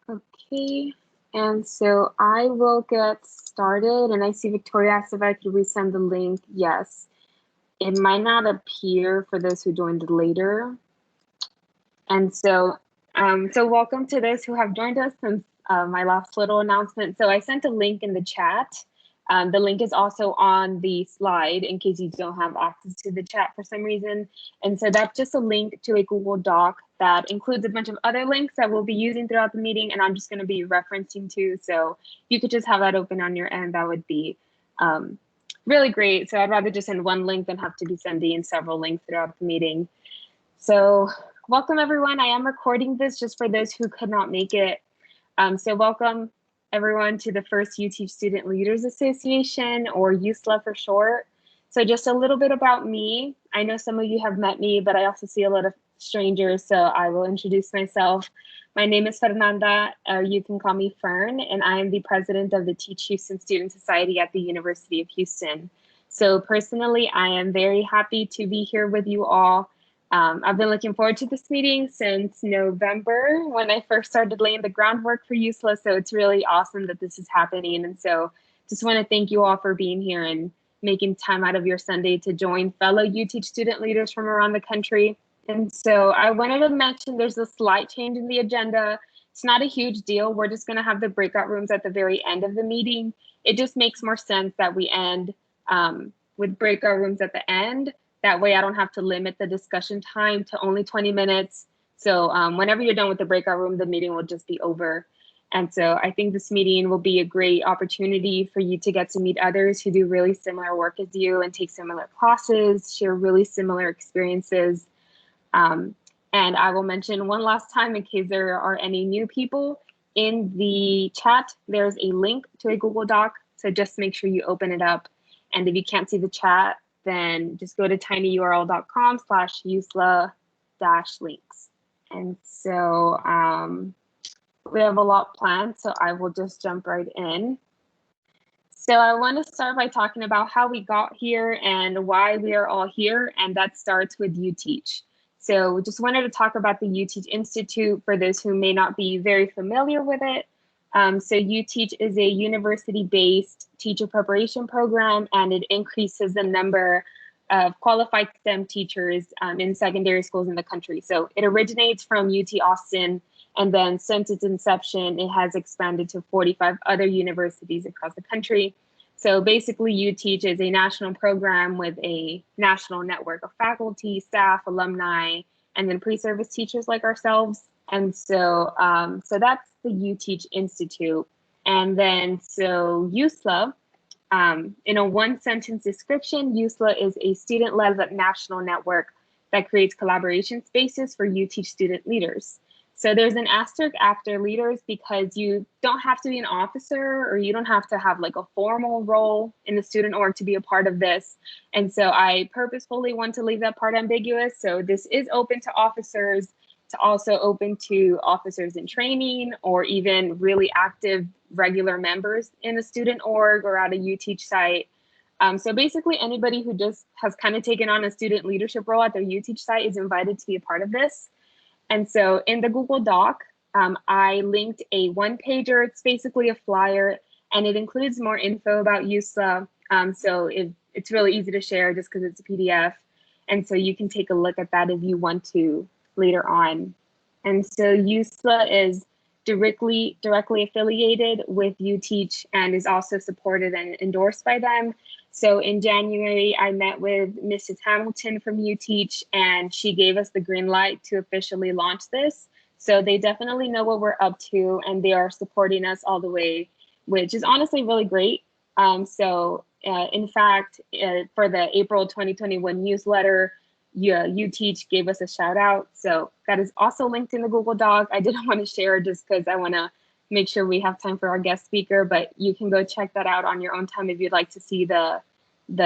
Okay, and so I will get started. And I see Victoria asked if I could resend the link. Yes, it might not appear for those who joined later. And so welcome to those who have joined us since my last little announcement. So I sent a link in the chat. The link is also on the slide in case you don't have access to the chat for some reason. And so that's just a link to a Google Doc that includes a bunch of other links that we'll be using throughout the meeting, and I'm just going to be referencing to. So you could just have that open on your end. That would be really great. So I'd rather just send one link than have to be sending several links throughout the meeting. So welcome everyone. I am recording this just for those who could not make it. So welcome everyone to the first UTeach Student Leaders Association, or USLA for short. So just a little bit about me. I know some of you have met me, but I also see a lot of strangers, so I will introduce myself. My name is Fernanda, or you can call me Fern, and I am the president of the Teach Houston Student Society at the University of Houston. So personally, I am very happy to be here with you all. I've been looking forward to this meeting since November when I first started laying the groundwork for USLA. So it's really awesome that this is happening. And so just want to thank you all for being here and making time out of your Sunday to join fellow UTeach student leaders from around the country. And so I wanted to mention there's a slight change in the agenda. It's not a huge deal. We're just going to have the breakout rooms at the very end of the meeting. It just makes more sense that we end with breakout rooms at the end. That way I don't have to limit the discussion time to only 20 minutes. So whenever you're done with the breakout room, the meeting will just be over. And so I think this meeting will be a great opportunity for you to get to meet others who do really similar work as you and take similar classes, share really similar experiences. And I will mention one last time in case there are any new people, in the chat, there's a link to a Google Doc. So just make sure you open it up. And if you can't see the chat, then just go to tinyurl.com/USLA-links. And so we have a lot planned, so I will just jump right in. So I want to start by talking about how we got here and why we are all here, and that starts with UTeach. So we just wanted to talk about the UTeach Institute for those who may not be very familiar with it. So UTeach is a university-based teacher preparation program, and it increases the number of qualified STEM teachers in secondary schools in the country. So it originates from UT Austin, and then since its inception, it has expanded to 45 other universities across the country. So basically, UTeach is a national program with a national network of faculty, staff, alumni, and then pre-service teachers like ourselves. And so, so that's the UTeach Institute. And then, so USLA, in a one-sentence description, USLA is a student-led national network that creates collaboration spaces for UTeach student leaders. So there's an asterisk after leaders because you don't have to be an officer or you don't have to have like a formal role in the student org to be a part of this. And so I purposefully want to leave that part ambiguous. So this is open to officers, to also open to officers in training, or even really active regular members in a student org or at a UTeach site. So basically anybody who just has kind of taken on a student leadership role at their UTeach site is invited to be a part of this. And so in the Google Doc, I linked a one-pager. It's basically a flyer, and it includes more info about USLA. So it's really easy to share just because it's a PDF. And so you can take a look at that if you want to later on. And so USLA is directly affiliated with UTeach and is also supported and endorsed by them. So in January, I met with Mrs. Hamilton from UTeach, and she gave us the green light to officially launch this. So they definitely know what we're up to, and they are supporting us all the way, which is honestly really great. In fact, for the April 2021 newsletter, UTeach gave us a shout out. So that is also linked in the Google Doc. I didn't want to share just because I want to make sure we have time for our guest speaker, but you can go check that out on your own time if you'd like to see the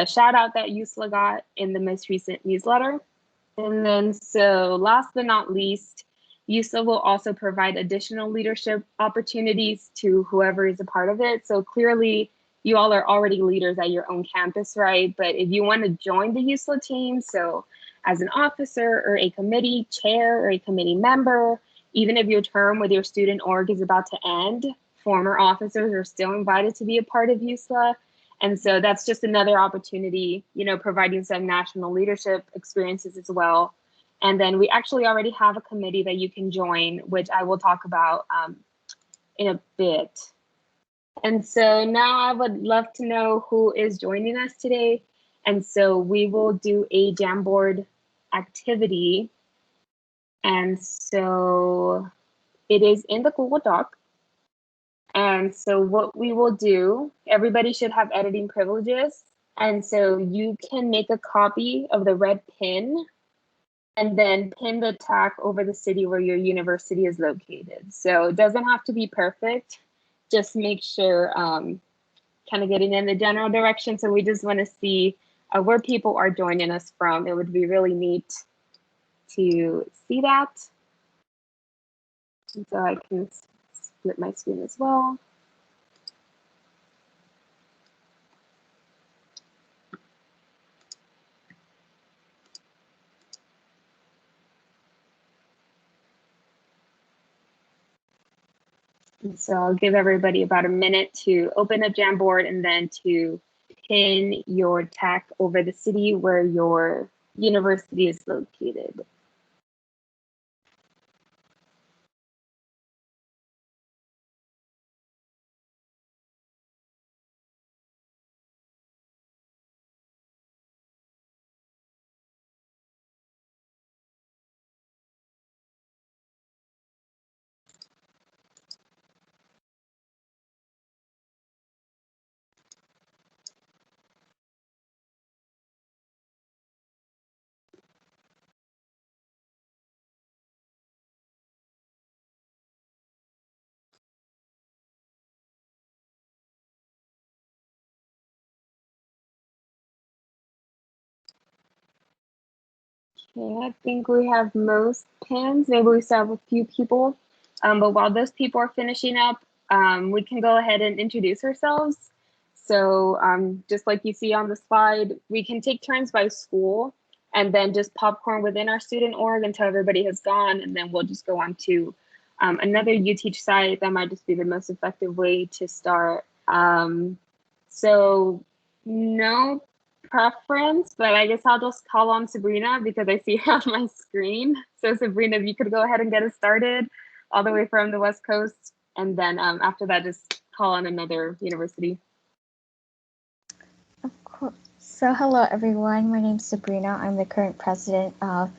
shout out that USLA got in the most recent newsletter. And then, so last but not least, USLA will also provide additional leadership opportunities to whoever is a part of it. So clearly, you all are already leaders at your own campus, right? But if you want to join the USLA team, so as an officer or a committee chair or a committee member, even if your term with your student org is about to end, former officers are still invited to be a part of USLA. And so that's just another opportunity, providing some national leadership experiences as well. And then we actually already have a committee that you can join, which I will talk about in a bit. And so now I would love to know who is joining us today. And so we will do a Jamboard activity. And so it is in the Google Doc. And so what we will do, everybody should have editing privileges. And so you can make a copy of the red pin and then pin the tag over the city where your university is located. So it doesn't have to be perfect. Just make sure kind of getting in the general direction. So we just want to see where people are joining us from. It would be really neat to see that. And so I can split my screen as well. And so I'll give everybody about a minute to open up Jamboard and then to pin your tag over the city where your university is located. Okay, I think we have most pins. Maybe we still have a few people. But while those people are finishing up, we can go ahead and introduce ourselves. So just like you see on the slide, we can take turns by school and then just popcorn within our student org until everybody has gone. And then we'll just go on to another UTeach site. That might just be the most effective way to start. So no preference, but I guess I'll just call on Sabrina because I see her on my screen. So Sabrina, if you could go ahead and get us started all the way from the West Coast. And then after that, just call on another university. Of course. So hello everyone, my name is Sabrina. I'm the current president of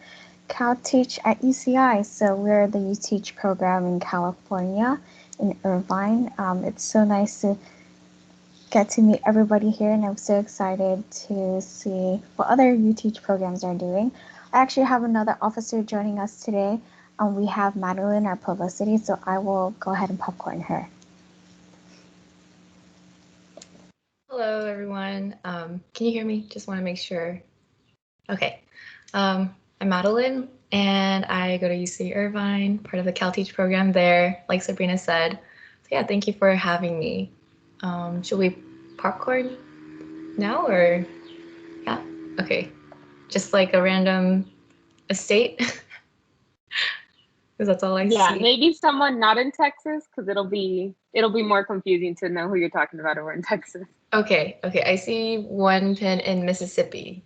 UTeach at UCI. So we're the UTeach program in California, in Irvine. It's so nice to get to meet everybody here, and I'm so excited to see what other UTeach programs are doing. I actually have another officer joining us today. We have Madeline, our publicity, so I will go ahead and popcorn her. Hello, everyone. Can you hear me? Just want to make sure. Okay. I'm Madeline, and I go to UC Irvine, part of the UTeach program there, like Sabrina said. So yeah, thank you for having me. Should we popcorn now or? Yeah, okay. Just like a random estate? Because that's all I see. Yeah, maybe someone not in Texas, because it'll be more confusing to know who you're talking about over in Texas. Okay, I see one pin in Mississippi.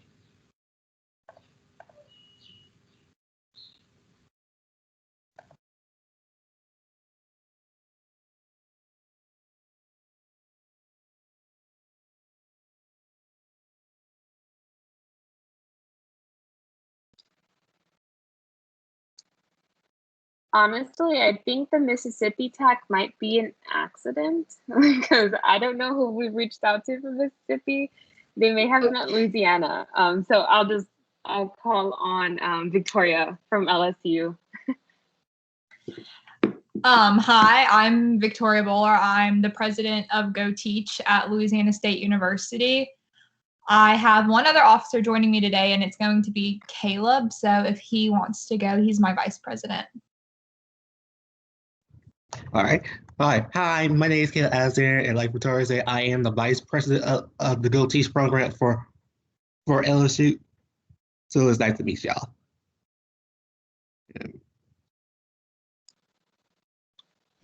Honestly, I think the Mississippi tag might be an accident because I don't know who we've reached out to from Mississippi. They may have met Louisiana. So I'll call on Victoria from LSU. Hi, I'm Victoria Bowler. I'm the president of UTeach at Louisiana State University. I have one other officer joining me today, and it's going to be Caleb. So if he wants to go, he's my vice president. All right. Hi, my name is Caleb Azar, and like Victoria said, I am the vice president of the UTeach program for LSU. So it's nice to meet y'all.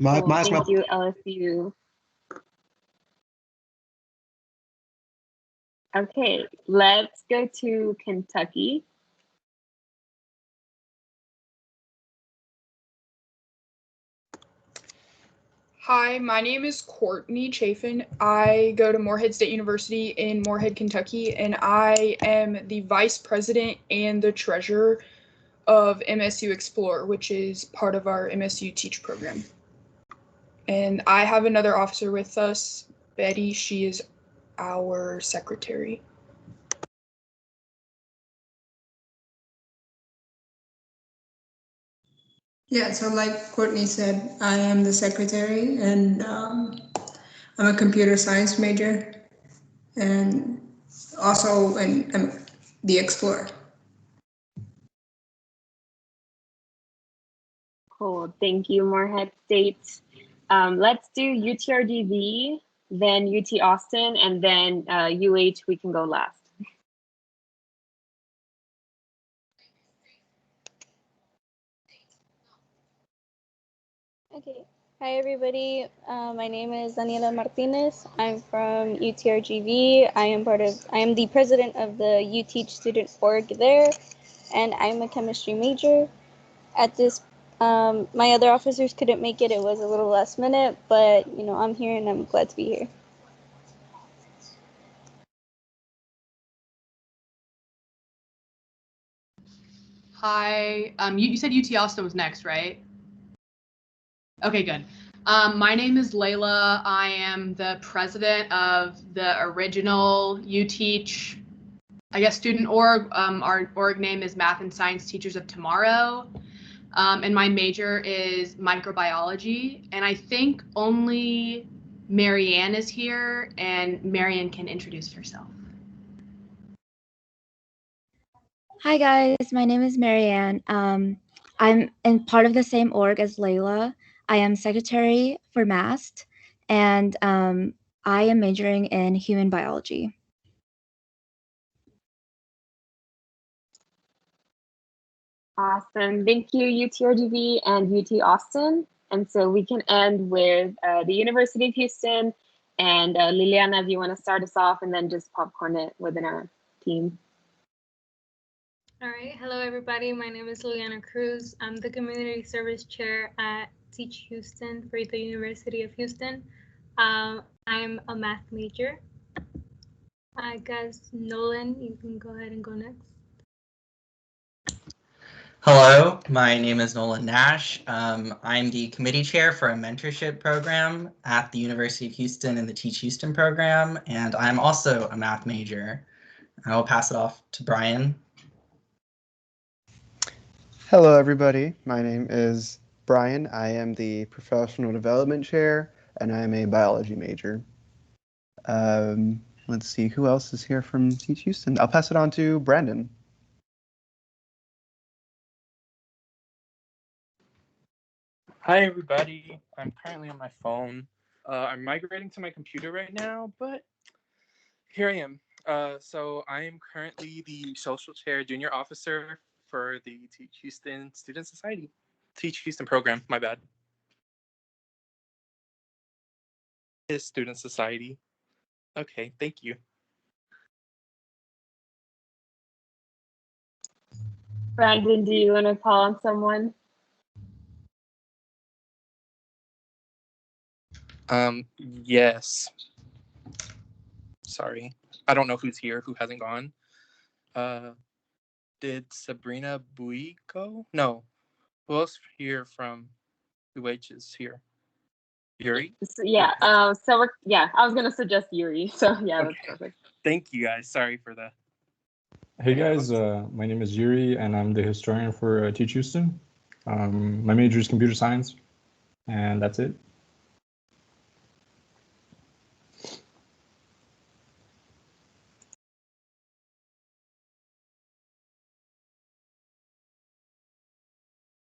Cool. Might as well. Thank you, LSU. Okay, let's go to Kentucky. Hi, my name is Courtney Chafin. I go to Morehead State University in Morehead, Kentucky, and I am the vice president and the treasurer of MSU Explore, which is part of our MSU Teach program. And I have another officer with us, Betty. She is our secretary. Yeah, so like Courtney said, I am the secretary, and I'm a computer science major, and also I'm the explorer. Cool. Thank you, Morehead State. Let's do UTRGV, then UT Austin, and then UH, we can go last. Okay. Hi, everybody. My name is Daniela Martinez. I'm from UTRGV. I am the president of the UTeach student org there, and I'm a chemistry major. At this, my other officers couldn't make it. It was a little last minute, but I'm here and I'm glad to be here. Hi, you said UT Austin was next, right? Okay, good. My name is Layla. I am the president of the original UTeach, I guess, student org. Our org name is Math and Science Teachers of Tomorrow. And my major is microbiology. And I think only Marianne is here, and Marianne can introduce herself. Hi guys, my name is Marianne. I'm in part of the same org as Layla. I am secretary for MAST, and I am majoring in human biology. Awesome. Thank you, UTRGV and UT Austin. And so we can end with the University of Houston. And Liliana, if you want to start us off and then just popcorn it within our team. All right. Hello, everybody. My name is Liliana Cruz. I'm the Community Service Chair at Teach Houston for the University of Houston. I'm a math major. I guess, Nolan, you can go ahead and go next. Hello, my name is Nolan Nash. I'm the committee chair for a mentorship program at the University of Houston in the Teach Houston program, and I'm also a math major. I will pass it off to Brian. Hello, everybody. My name is Brian. I am the professional development chair, and I'm a biology major. Let's see, who else is here from Teach Houston? I'll pass it on to Brandon. Hi, everybody. I'm currently on my phone. I'm migrating to my computer right now, but here I am. So I am currently the social chair junior officer for the Teach Houston Student Society. Teach Houston program, my bad. Is Student Society. Okay, thank you. Brandon, do you want to call on someone? Yes. Sorry. I don't know who's here, who hasn't gone. Did Sabrina Bui go? No. Who else here from UH is here? Yuri? So, yeah, I was going to suggest Yuri. So yeah, Okay. That's perfect. Thank you guys. Sorry for that. Hey guys, my name is Yuri and I'm the historian for Teach Houston. My major is computer science, and that's it.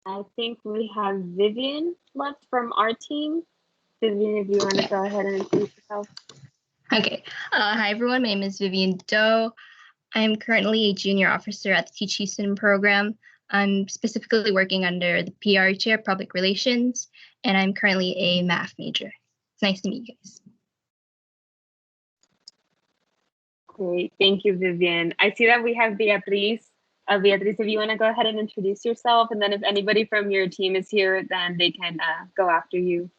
I think we have Vivian left from our team. Vivian, if you want to go ahead and introduce yourself. Okay. Hi, everyone. My name is Vivian Doe. I'm currently a junior officer at the Teach Houston program. I'm specifically working under the PR chair, public relations, and I'm currently a math major. It's nice to meet you guys. Great, thank you, Vivian. I see that we have Beatriz. Beatriz, if you want to go ahead and introduce yourself, and then if anybody from your team is here, then they can go after you.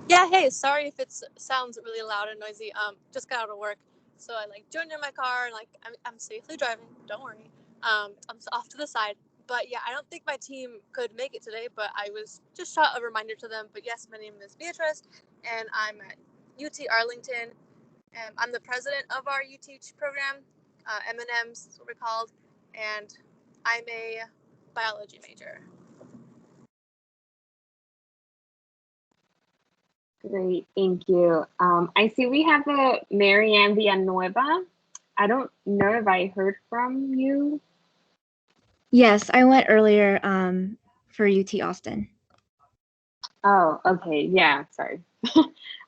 Yeah, hey, sorry if it sounds really loud and noisy. Just got out of work, so I joined in my car and I'm safely driving. Don't worry. I'm off to the side. But yeah, I don't think my team could make it today, but I was just shot a reminder to them. But yes, my name is Beatrice, and I'm at UT Arlington. And I'm the president of our UTeach program. M&M's is what we're called, and I'm a biology major. Great, thank you. I see we have a Marianne Villanueva. I don't know if I heard from you. Yes, I went earlier for UT Austin. Oh, okay, yeah, sorry.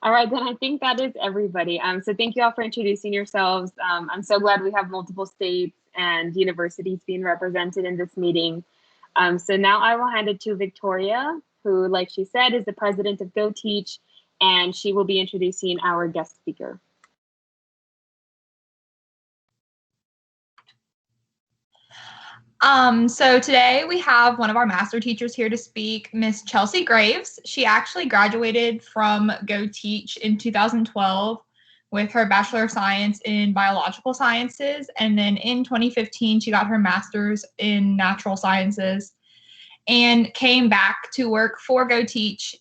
All right, then I think that is everybody. So thank you all for introducing yourselves. I'm so glad we have multiple states and universities being represented in this meeting. So now I will hand it to Victoria, who, like she said, is the president of UTeach, and she will be introducing our guest speaker. So today we have one of our master teachers here to speak, Miss Chelsea Graves. She actually graduated from UTeach in 2012 with her Bachelor of Science in Biological Sciences. And then in 2015, she got her master's in Natural Sciences and came back to work for UTeach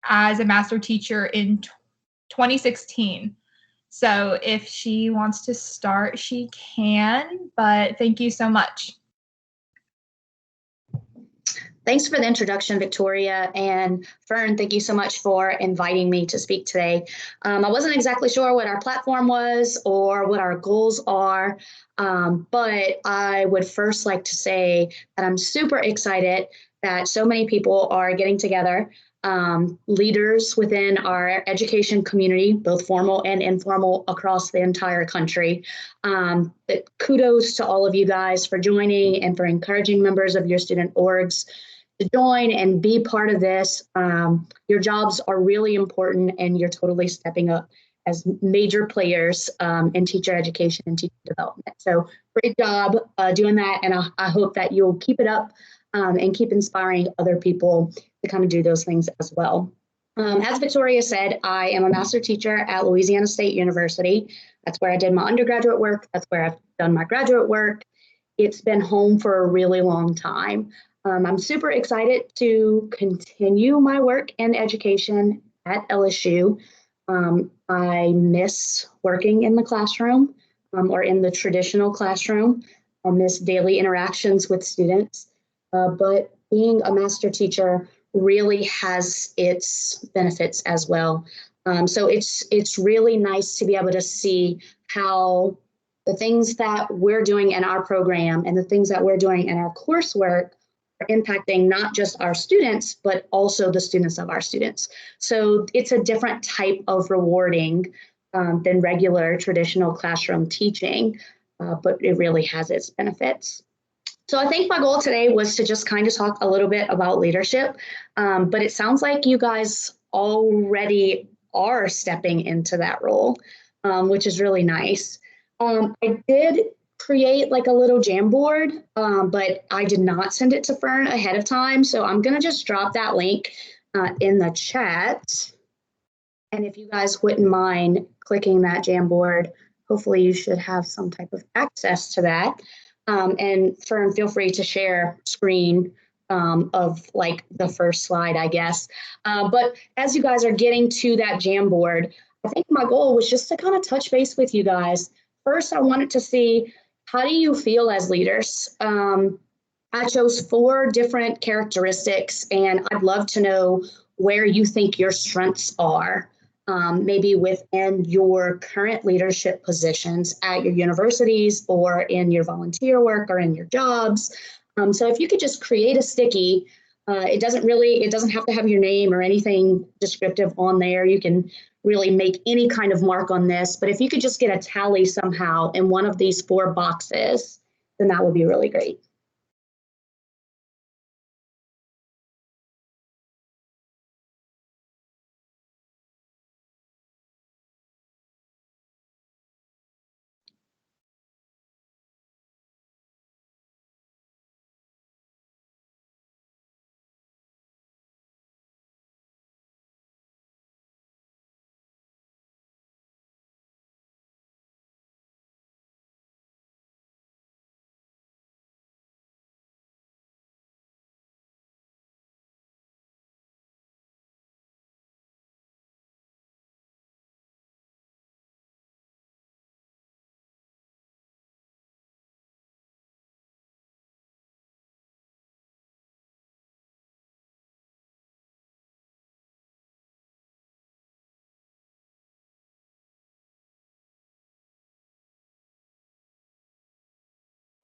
as a master teacher in 2016. So if she wants to start, she can, but thank you so much. Thanks for the introduction, Victoria. And Fern, thank you so much for inviting me to speak today. I wasn't exactly sure what our platform was or what our goals are, but I would first like to say that I'm super excited that so many people are getting together, leaders within our education community, both formal and informal across the entire country. But kudos to all of you guys for joining and for encouraging members of your student orgs to join and be part of this. Your jobs are really important and you're totally stepping up as major players in teacher education and teacher development. So great job doing that. And I hope that you'll keep it up and keep inspiring other people to kind of do those things as well. As Victoria said, I am a master teacher at Louisiana State University. That's where I did my undergraduate work. That's where I've done my graduate work. It's been home for a really long time. I'm super excited to continue my work in education at LSU. I miss working in the classroom or in the traditional classroom. I miss daily interactions with students, but being a master teacher really has its benefits as well. So it's really nice to be able to see how the things that we're doing in our program and the things that we're doing in our coursework are impacting not just our students, but also the students of our students. So it's a different type of rewarding than regular traditional classroom teaching, but it really has its benefits. So I think my goal today was to just kind of talk a little bit about leadership, but it sounds like you guys already are stepping into that role, which is really nice. I did create like a little Jamboard, but I did not send it to Fern ahead of time. So I'm going to just drop that link in the chat. And if you guys wouldn't mind clicking that Jamboard, hopefully you should have some type of access to that. And Fern, feel free to share screen of like the first slide, I guess. But as you guys are getting to that Jamboard, I think my goal was just to kind of touch base with you guys. First, I wanted to see, how do you feel as leaders? I chose 4 different characteristics, and I'd love to know where you think your strengths are, maybe within your current leadership positions at your universities or in your volunteer work or in your jobs. So if you could just create a sticky, it doesn't have to have your name or anything descriptive on there. You can really make any kind of mark on this, but if you could just get a tally somehow in one of these 4 boxes, then that would be really great.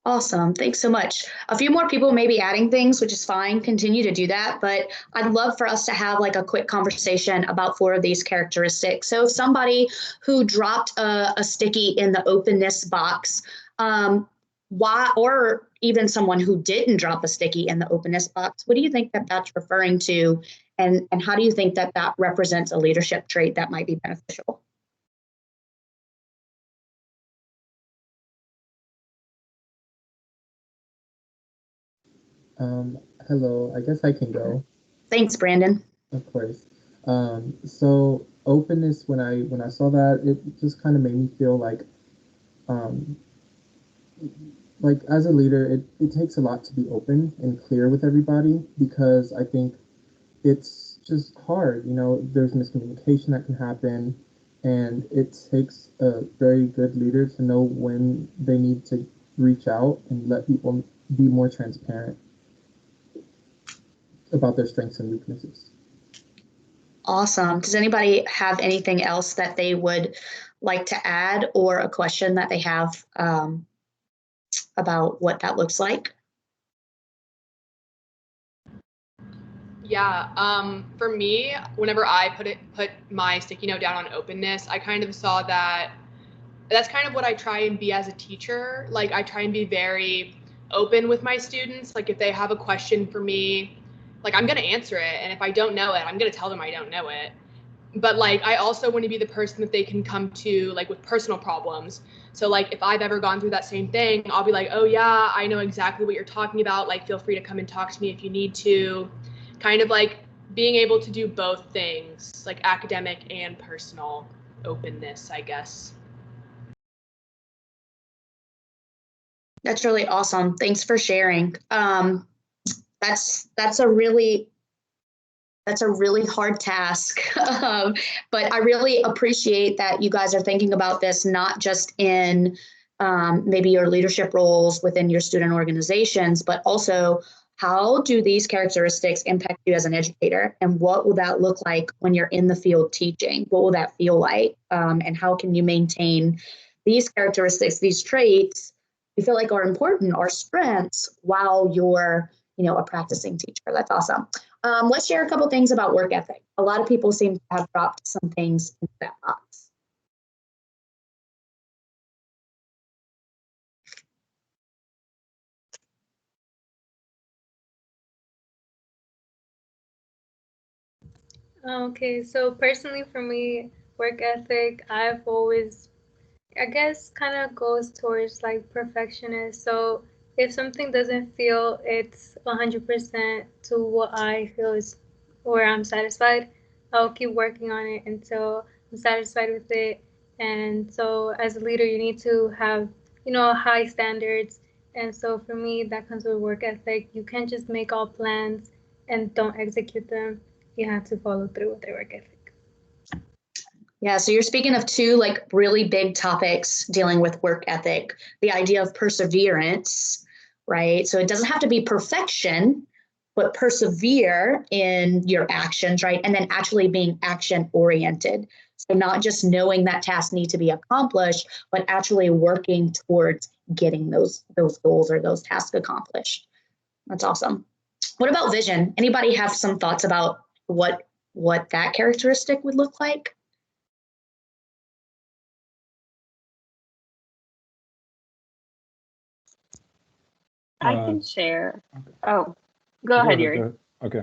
Awesome. Thanks so much. A few more people may be adding things, which is fine. Continue to do that. But I'd love for us to have like a quick conversation about 4 of these characteristics. So if somebody who dropped a sticky in the openness box, why, or even someone who didn't drop a sticky in the openness box, what do you think that that's referring to? And how do you think that that represents a leadership trait that might be beneficial? Hello, I guess I can go. Thanks, Brandon. Of course. So openness, when I saw that, it just kind of made me feel um, like as a leader, it takes a lot to be open and clear with everybody, because I think it's just hard. You know, there's miscommunication that can happen, and it takes a very good leader to know when they need to reach out and let people be more transparent about their strengths and weaknesses. Awesome. Does anybody have anything else that they would like to add, or a question that they have about what that looks like? Yeah, for me, whenever I put my sticky note down on openness, I kind of saw that that's kind of what I try and be as a teacher. Like, I try and be very open with my students. Like, if they have a question for me, like, I'm gonna answer it, and if I don't know it, I'm gonna tell them I don't know it. But like, I also want to be the person that they can come to, like, with personal problems. So like, if I've ever gone through that same thing, I'll be like, oh yeah, I know exactly what you're talking about. Like, feel free to come and talk to me if you need to. Kind of like being able to do both things, like academic and personal openness, I guess. That's really awesome. Thanks for sharing. That's a really hard task, but I really appreciate that you guys are thinking about this, not just in maybe your leadership roles within your student organizations, but also how do these characteristics impact you as an educator, and what will that look like when you're in the field teaching? What will that feel like, and how can you maintain these characteristics, these traits you feel like are important, are strengths, while you're a practicing teacher? That's awesome. Let's share a couple things about work ethic. A lot of people seem to have dropped some things in that box. Okay, so personally for me, work ethic, I've always, I guess, kind of goes towards like perfectionist. So if something doesn't feel it's 100% to what I feel is where I'm satisfied, I'll keep working on it until I'm satisfied with it. And so as a leader, you need to have, high standards. And so for me, that comes with work ethic. You can't just make all plans and don't execute them. You have to follow through with your work ethic. Yeah, so you're speaking of 2 like really big topics dealing with work ethic, the idea of perseverance, right? So it doesn't have to be perfection, but persevere in your actions, right? And then actually being action oriented. So not just knowing that tasks need to be accomplished, but actually working towards getting those goals or those tasks accomplished. That's awesome. What about vision? Anybody have some thoughts about what that characteristic would look like? I can share. Oh, go ahead, Yuri. Okay.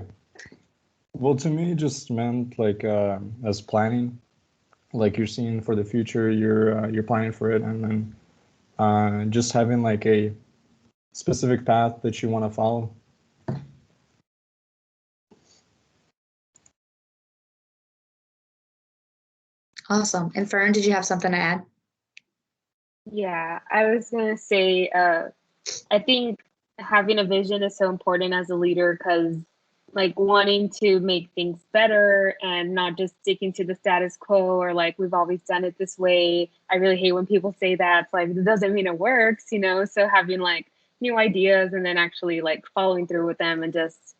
Well, to me, it just meant like as planning, like you're seeing for the future, you're planning for it, and then just having like a specific path that you want to follow. Awesome. And Fern, did you have something to add? Yeah, I was gonna say, I think having a vision is so important as a leader, because like wanting to make things better and not just sticking to the status quo, or like we've always done it this way. I really hate when people say that. It's like, it doesn't mean it works, so having like new ideas and then actually like following through with them, and just,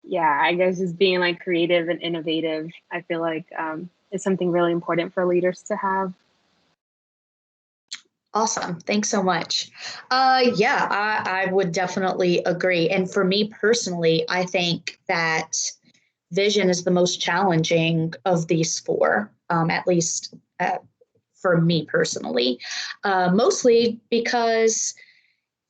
yeah, I guess just being like creative and innovative, I feel like is something really important for leaders to have. Awesome. Thanks so much. Yeah, I would definitely agree. And for me personally, I think that vision is the most challenging of these four, at least for me personally, mostly because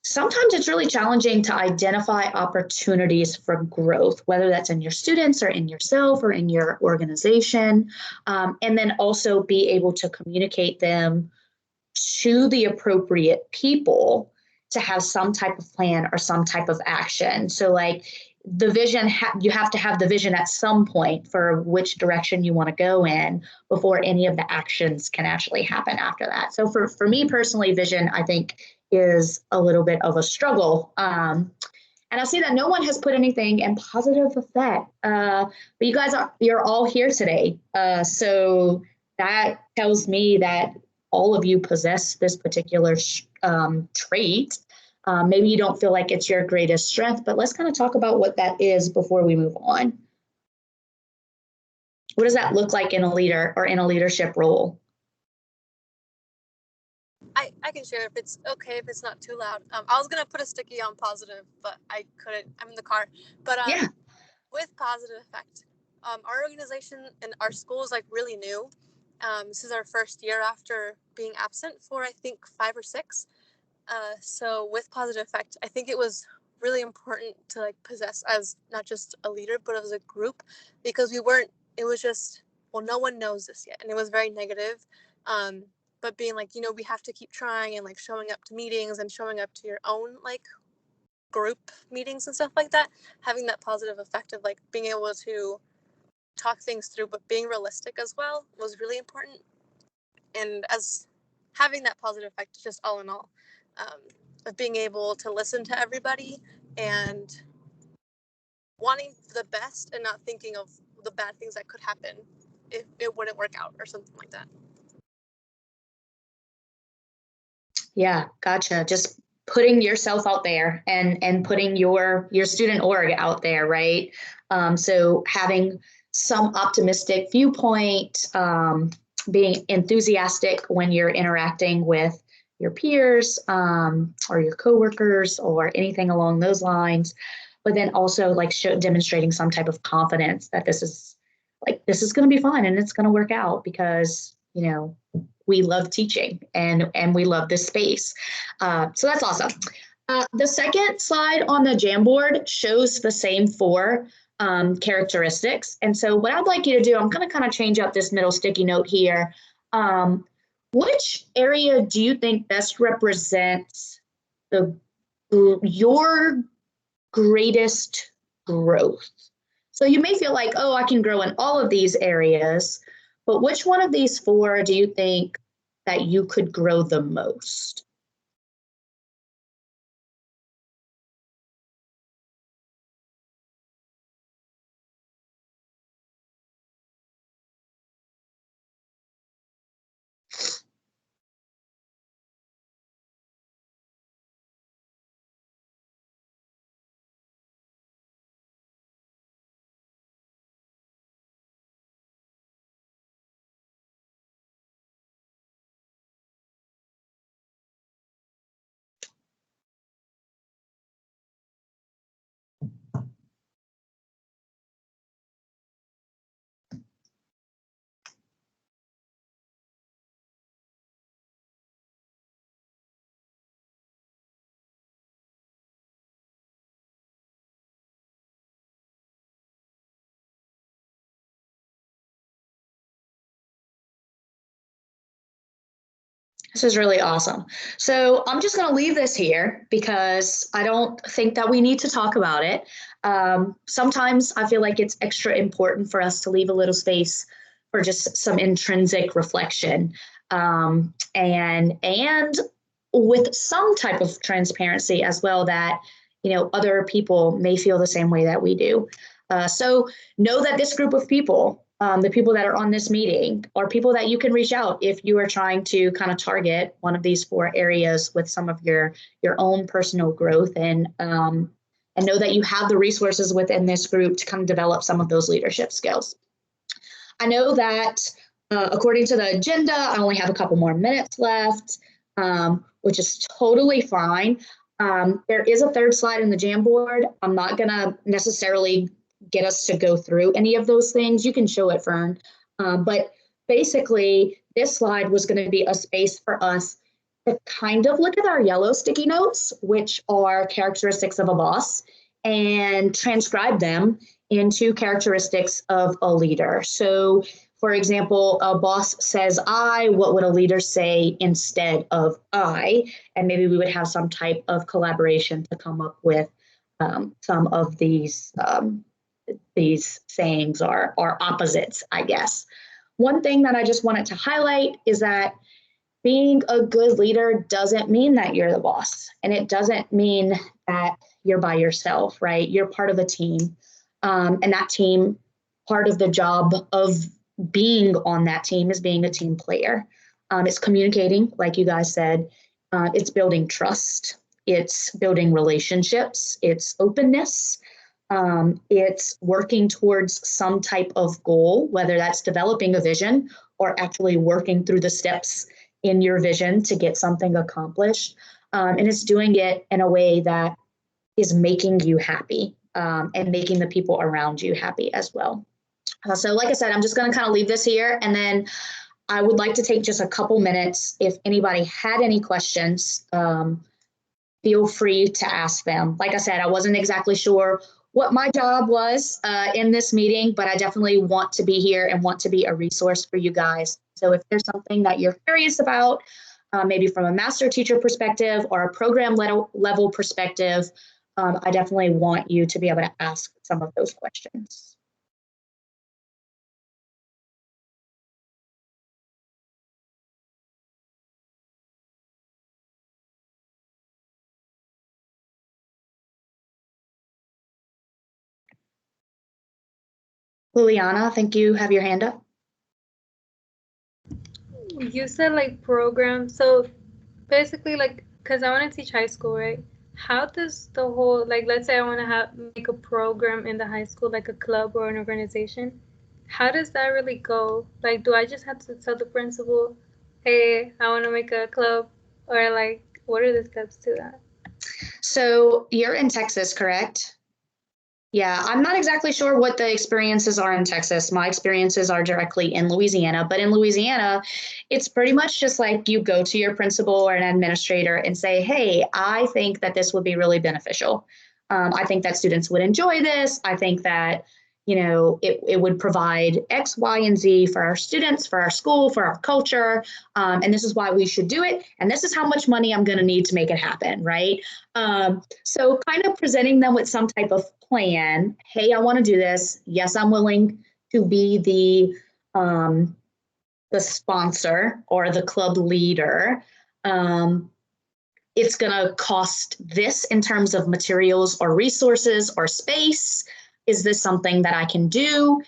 sometimes it's really challenging to identify opportunities for growth, whether that's in your students or in yourself or in your organization, and then also be able to communicate them to the appropriate people to have some type of plan or some type of action. So like the vision, you have to have the vision at some point for which direction you want to go in before any of the actions can actually happen after that. So for me personally, vision, I think, is a little bit of a struggle. And I see that no one has put anything in positive effect, but you guys you're all here today. So that tells me that all of you possess this particular trait. Maybe you don't feel like it's your greatest strength, but let's kind of talk about what that is before we move on. What does that look like in a leader or in a leadership role? I can share if it's okay, if it's not too loud. I was going to put a sticky on positive, but I couldn't. I'm in the car. But yeah. With positive effect, our organization and our school is like really new. This is our first year after being absent for, I think, 5 or 6. So with positive effect, I think it was really important to like possess as not just a leader, but as a group, because it was just, well, no one knows this yet. And it was very negative. But being like, we have to keep trying and like showing up to meetings and showing up to your own like group meetings and stuff like that, having that positive effect of like being able to talk things through, but being realistic as well was really important. And as having that positive effect, just all in all, of being able to listen to everybody and wanting the best and not thinking of the bad things that could happen if it wouldn't work out or something like that. Yeah, gotcha. Just putting yourself out there and putting your student org out there, right? So having some optimistic viewpoint, being enthusiastic when you're interacting with your peers or your coworkers or anything along those lines, but then also like demonstrating some type of confidence that this is going to be fun and it's going to work out because, we love teaching and we love this space. So that's awesome. The second slide on the Jamboard shows the same 4 characteristics. And so what I'd like you to do, I'm going to kind of change up this middle sticky note here. Which area do you think best represents your greatest growth? So you may feel like, oh, I can grow in all of these areas, but which one of these 4 do you think that you could grow the most? This is really awesome. So I'm just going to leave this here because I don't think that we need to talk about it. Sometimes I feel like it's extra important for us to leave a little space for just some intrinsic reflection and with some type of transparency as well that, other people may feel the same way that we do. So know that this group of people, the people that are on this meeting, are people that you can reach out if you are trying to kind of target one of these 4 areas with some of your own personal growth, and know that you have the resources within this group to kind of develop some of those leadership skills. I know that according to the agenda, I only have a couple more minutes left. which is totally fine. There is a third slide in the Jamboard. I'm not gonna necessarily get us to go through any of those things. You can show it, Fern. But basically, this slide was gonna be a space for us to kind of look at our yellow sticky notes, which are characteristics of a boss, and transcribe them into characteristics of a leader. So, for example, a boss says I, what would a leader say instead of I? And maybe we would have some type of collaboration to come up with some of these sayings or opposites, I guess. One thing that I just wanted to highlight is that being a good leader doesn't mean that you're the boss, and it doesn't mean that you're by yourself, right? You're part of a team, and that team, part of the job of being on that team is being a team player. It's communicating, like you guys said. It's building trust. It's building relationships. It's openness. It's working towards some type of goal, whether that's developing a vision or actually working through the steps in your vision to get something accomplished. And it's doing it in a way that is making you happy and making the people around you happy as well. So like I said, I'm just going to kind of leave this here, and then I would like to take just a couple minutes. If anybody had any questions, feel free to ask them. Like I said, I wasn't exactly sure what my job was in this meeting, but I definitely want to be here and want to be a resource for you guys. So if there's something that you're curious about, maybe from a master teacher perspective or a program level perspective, I definitely want you to be able to ask some of those questions. Liliana, I think you have your hand up. You said like program. So basically, like, because I want to teach high school, right? How does the whole, like, let's say I want to make a program in the high school, like a club or an organization. How does that really go? Like, do I just have to tell the principal, hey, I want to make a club? Or like, what are the steps to that? So you're in Texas, correct? Yeah, I'm not exactly sure what the experiences are in Texas. My experiences are directly in Louisiana, but in Louisiana, it's pretty much just like you go to your principal or an administrator and say, hey, I think that this would be really beneficial. I think that students would enjoy this. I think that, you know, it would provide X, Y, and Z for our students, for our school, for our culture. And this is why we should do it. And this is how much money I'm going to need to make it happen, right? So kind of presenting them with some type of plan. Hey, I want to do this. Yes, I'm willing to be the sponsor or the club leader. It's going to cost this in terms of materials or resources or space. Is this something that I can do?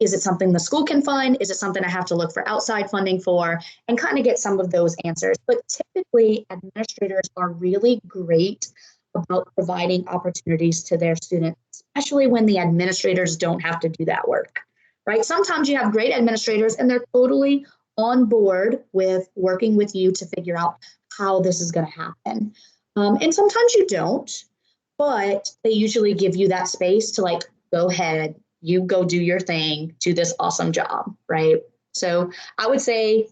Is it something the school can fund? Is it something I have to look for outside funding for? And kind of get some of those answers. But typically, administrators are really great about providing opportunities to their students, especially when the administrators don't have to do that work, right? Sometimes you have great administrators and they're totally on board with working with you to figure out how this is going to happen. And sometimes you don't, but they usually give you that space to like, go ahead, you go do your thing, do this awesome job, right? So I would say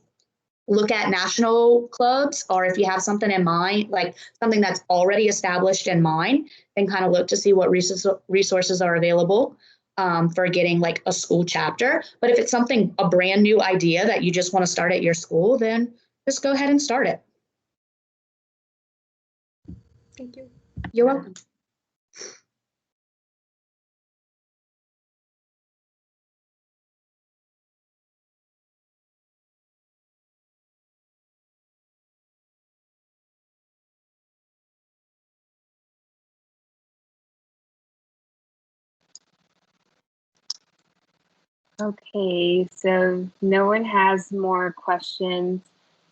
look at national clubs, or if you have something in mind, like something that's already established in mind, then kind of look to see what resources are available for getting like a school chapter. But if it's something, a brand new idea that you just want to start at your school, then just go ahead and start it. Thank you. You're welcome. Okay, so no one has more questions.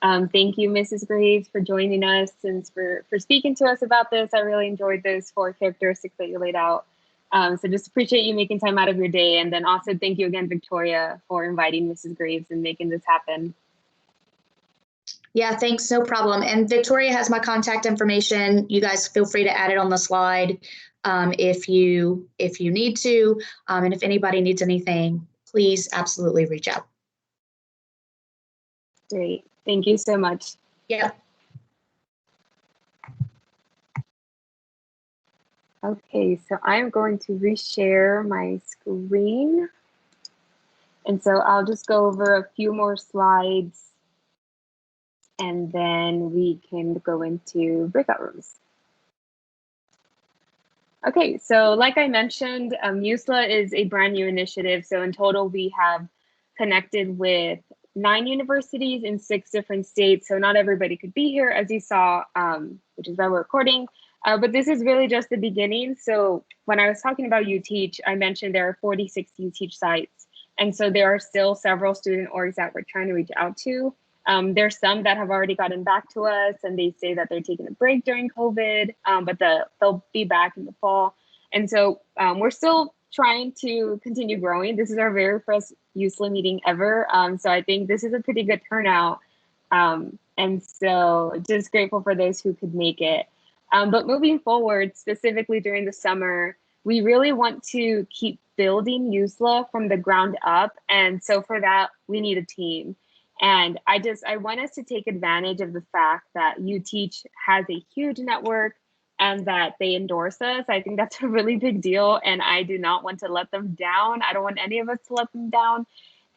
Thank you, Mrs. Graves, for joining us and for speaking to us about this. I really enjoyed those 4 characteristics that you laid out. So just appreciate you making time out of your day. And then also thank you again, Victoria, for inviting Mrs. Graves and making this happen. Yeah, thanks. No problem. And Victoria has my contact information. You guys feel free to add it on the slide if you need to. And if anybody needs anything, please absolutely reach out. Great. Thank you so much. Yeah. Okay, so I'm going to reshare my screen. And so I'll just go over a few more slides and then we can go into breakout rooms. Okay, so like I mentioned, USLA is a brand new initiative. So in total, we have connected with 9 universities in 6 different states. So not everybody could be here, as you saw, which is why we're recording. But this is really just the beginning. So when I was talking about UTeach, I mentioned there are 46 UTeach sites. And so there are still several student orgs that we're trying to reach out to. There's some that have already gotten back to us and they say that they're taking a break during COVID, but they'll be back in the fall. And so we're still trying to continue growing. This is our very first USLA meeting ever. So I think this is a pretty good turnout. And so just grateful for those who could make it. But moving forward, specifically during the summer, we really want to keep building USLA from the ground up. And so for that, we need a team. And I want us to take advantage of the fact that UTeach has a huge network and that they endorse us. I think that's a really big deal. And I do not want to let them down. I don't want any of us to let them down.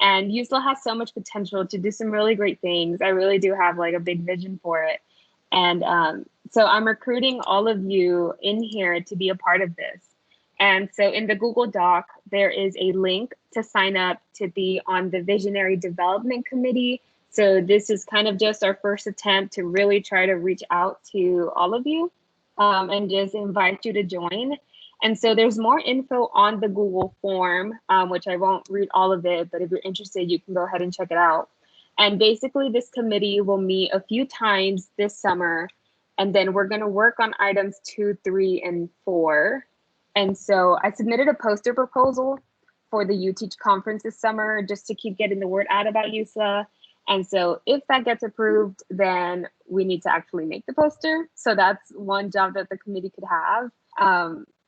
And USLA has so much potential to do some really great things. I really do have like a big vision for it. And so I'm recruiting all of you in here to be a part of this. And so in the Google Doc, there is a link to sign up to be on the Visionary Development Committee. So this is kind of just our first attempt to really try to reach out to all of you and just invite you to join. And so there's more info on the Google form, which I won't read all of it, but if you're interested, you can go ahead and check it out. And basically this committee will meet a few times this summer, and then we're gonna work on items 2, 3, and 4. And so I submitted a poster proposal for the UTeach conference this summer just to keep getting the word out about USLA. And so if that gets approved, then we need to actually make the poster. So that's one job that the committee could have.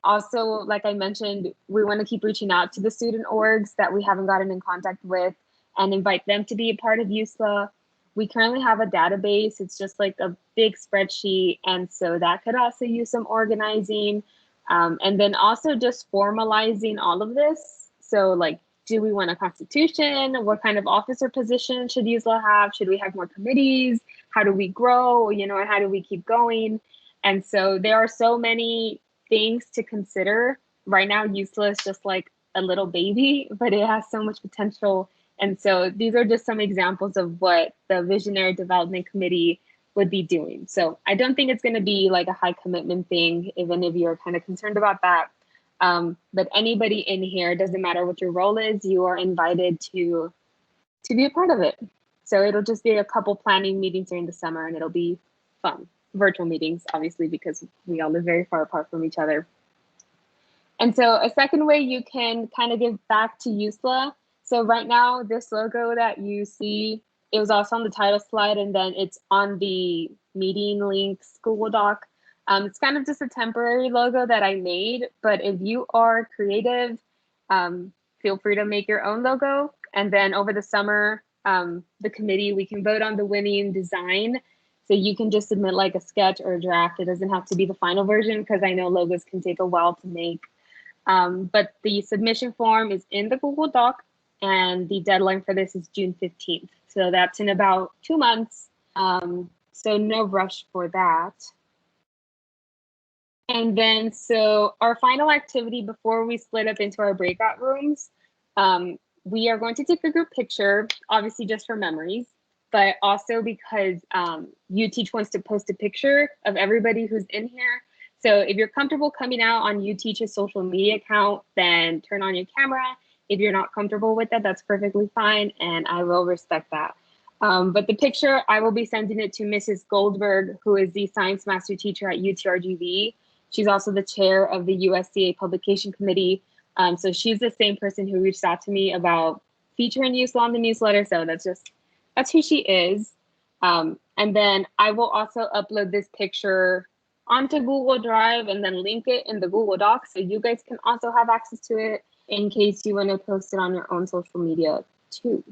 Also, like I mentioned, we want to keep reaching out to the student orgs that we haven't gotten in contact with and invite them to be a part of USLA. We currently have a database. It's just like a big spreadsheet. And so that could also use some organizing. And then also just formalizing all of this. So like, do we want a constitution? What kind of officer position should USLA have? Should we have more committees? How do we grow? You know, and how do we keep going? And so there are so many things to consider. Right now, USLA is just like a little baby, but it has so much potential. And so these are just some examples of what the Visionary Development Committee would be doing. So I don't think it's going to be like a high commitment thing, if any of you are kind of concerned about that. But anybody in here, doesn't matter what your role is, you are invited to be a part of it. So it'll just be a couple planning meetings during the summer and it'll be fun. Virtual meetings, obviously, because we all live very far apart from each other. And so a second way you can kind of give back to USLA. So right now, this logo that you see, it was also on the title slide, and then it's on the meeting links Google Doc. It's kind of just a temporary logo that I made, but if you are creative, feel free to make your own logo. And then over the summer, the committee, we can vote on the winning design. So you can just submit like a sketch or a draft. It doesn't have to be the final version because I know logos can take a while to make. But the submission form is in the Google Doc, and the deadline for this is June 15th. So that's in about 2 months. So no rush for that. And then, so our final activity before we split up into our breakout rooms, we are going to take a group picture, obviously just for memories, but also because UTeach wants to post a picture of everybody who's in here. So if you're comfortable coming out on UTeach's social media account, then turn on your camera. If you're not comfortable with that, that's perfectly fine, and I will respect that. But the picture, I will be sending it to Mrs. Goldberg, who is the science master teacher at UTRGV. She's also the chair of the USDA Publication Committee. So she's the same person who reached out to me about featuring USLA on the newsletter. So that's who she is. And then I will also upload this picture onto Google Drive and then link it in the Google Docs so you guys can also have access to it in case you want to post it on your own social media too.